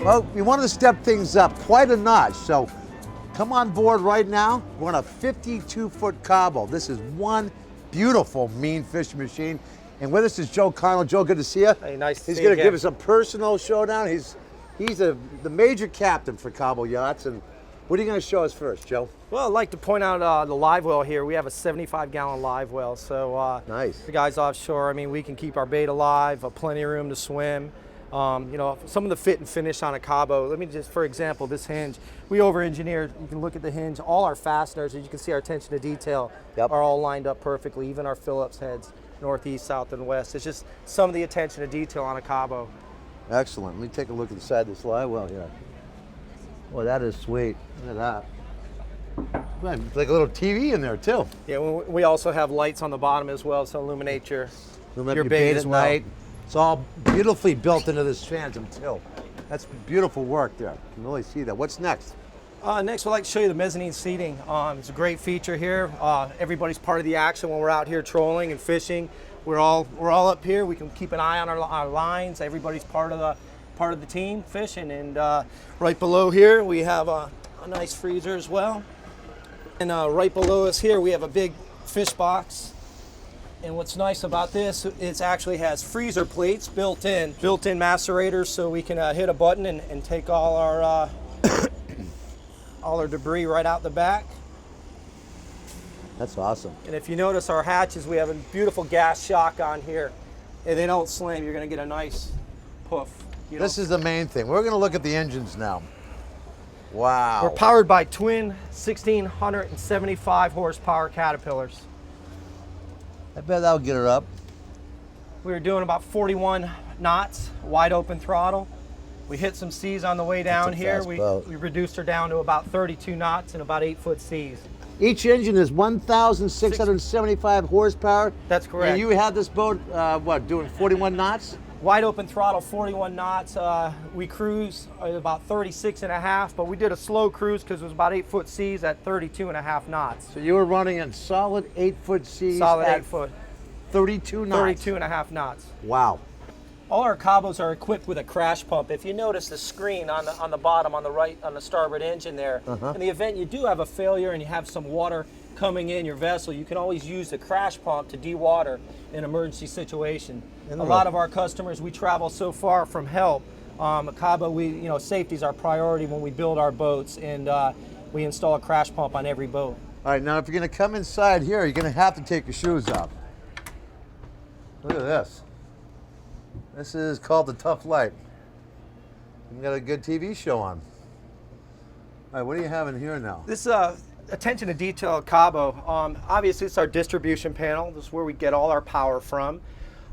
Well, we wanted to step things up quite a notch, so come on board right now. We're on a 52-foot Cabo. This is one beautiful mean fishing machine. And with us is Joe Connell. Joe, good to see you. Hey, nice to see you. He's going to give us a personal showdown. He's the major captain for Cabo Yachts. And what are you going to show us first, Joe? Well, I'd like to point out the live well here. We have a 75-gallon live well. So nice. The guys offshore, I mean, we can keep our bait alive, plenty of room to swim. You know, some of the fit and finish on a Cabo. Let me just, for example, this hinge, we over-engineered. You can look at the hinge. All our fasteners, as you can see, our attention to detail are all lined up perfectly. Even our Phillips heads, northeast, south, and west. It's just some of the attention to detail on a Cabo. Excellent. Let me take a look inside this live well here. Boy, that is sweet. Look at that. Man, like a little TV in there too. Yeah, we also have lights on the bottom as well, so illuminate your bait as well. Night. It's all beautifully built into this transom too. That's beautiful work there. You can really see that. What's next? Next, we'd like to show you the mezzanine seating. It's a great feature here. Everybody's part of the action when we're out here trolling and fishing. We're all up here. We can keep an eye on our lines. Everybody's part of the team fishing. And right below here, we have a nice freezer as well. And right below us here, we have a big fish box. And what's nice about this, it actually has freezer plates built-in macerators, so we can hit a button and take all our all our debris right out the back. That's awesome. And if you notice our hatches, we have a beautiful gas shock on here. And they don't slam, you're gonna get a nice puff. This is the main thing. We're gonna look at the engines now. Wow. We're powered by twin 1,675 horsepower Caterpillars. I bet that'll get her up. We were doing about 41 knots, wide open throttle. We hit some seas on the way down here. We reduced her down to about 32 knots and about 8-foot seas. Each engine is 1,675 horsepower. That's correct. And you had this boat, doing 41 knots? Wide open throttle, 41 knots. We cruise at about 36 and a half, but we did a slow cruise because it was about 8-foot seas at 32 and a half knots. So you were running in solid 8-foot seas solid at 8-foot. 32 knots? 32 and a half knots. Wow. All our Cabos are equipped with a crash pump. If you notice the screen on the bottom, on the right, on the starboard engine there, in the event you do have a failure and you have some water coming in your vessel, you can always use the crash pump to dewater in an emergency situation. A lot of our customers, we travel so far from help. At Cabo, safety is our priority when we build our boats, and we install a crash pump on every boat. All right, now if you're going to come inside here, you're going to have to take your shoes off. Look at this. This is called the Tough Light. We've got a good TV show on. All right, what do you have in here now? This attention to detail at Cabo. Obviously, it's our distribution panel. This is where we get all our power from.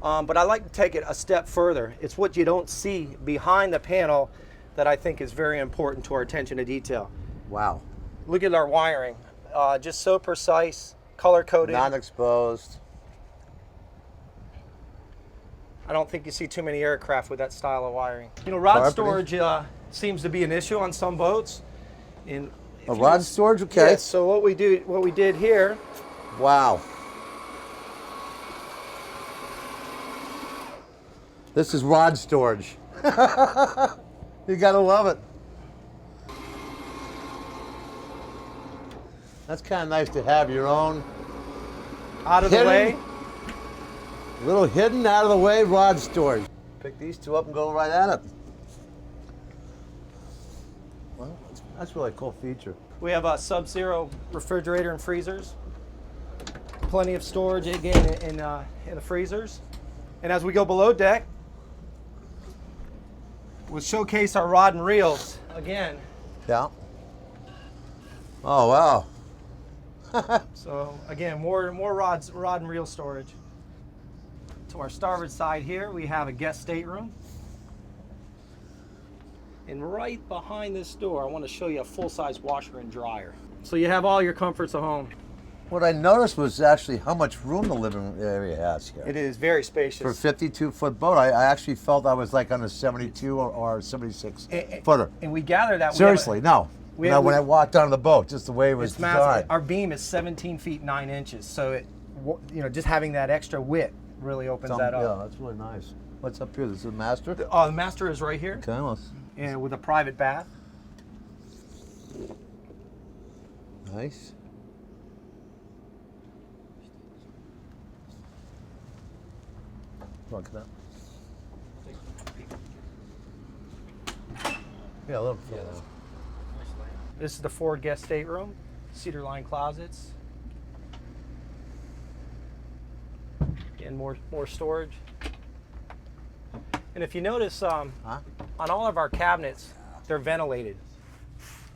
But I like to take it a step further. It's what you don't see behind the panel that I think is very important to our attention to detail. Wow. Look at our wiring. Just so precise, color-coded. Non-exposed. I don't think you see too many aircraft with that style of wiring. You know, rod storage seems to be an issue on some boats. Rod storage, okay. Yes, so what we did here. Wow. This is rod storage. You gotta love it. That's kind of nice to have your own Out of the way. Little hidden, out of the way rod storage. Pick these two up and go right at it. Well, that's really a cool feature. We have a sub-zero refrigerator and freezers. Plenty of storage again in the freezers. And as we go below deck, we'll showcase our rod and reels again. Yeah. Oh wow. So again, more rod and reel storage. To our starboard side here, we have a guest stateroom. And right behind this door, I want to show you a full-size washer and dryer. So you have all your comforts of home. What I noticed was actually how much room the living area has here. It is very spacious. For a 52-foot boat, I actually felt I was like on a 72 or 76 footer. And we gather that. Seriously, no. When I walked onto the boat, just the way it was designed. Our beam is 17 feet 9 inches, so just having that extra width really opens that up. Yeah, that's really nice. What's up here? This is the master? The master is right here. Okay, let's and with a private bath. Nice. Come on, come out. Yeah, a little. This is the forward guest stateroom, cedar lined closets, and more storage. And if you notice, on all of our cabinets, they're ventilated.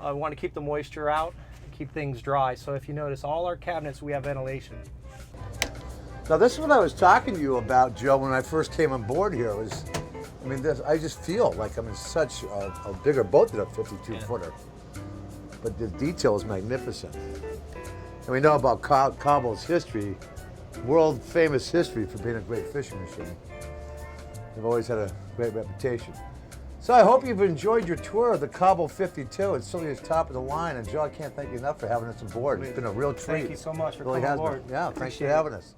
We want to keep the moisture out and keep things dry. So if you notice, all our cabinets, we have ventilation. Now this is what I was talking to you about, Joe, when I first came on board here. Was, I mean, I just feel like I'm in such a bigger boat than a 52-footer. But the detail is magnificent. And we know about Cabo's history, world famous history for being a great fishing machine. They've always had a great reputation. So I hope you've enjoyed your tour of the Cabo 52. It's certainly is top of the line. And Joe, I can't thank you enough for having us aboard. It's been a real treat. Thank you so much for It really coming has aboard. been. Yeah, thanks for Appreciate it. having us.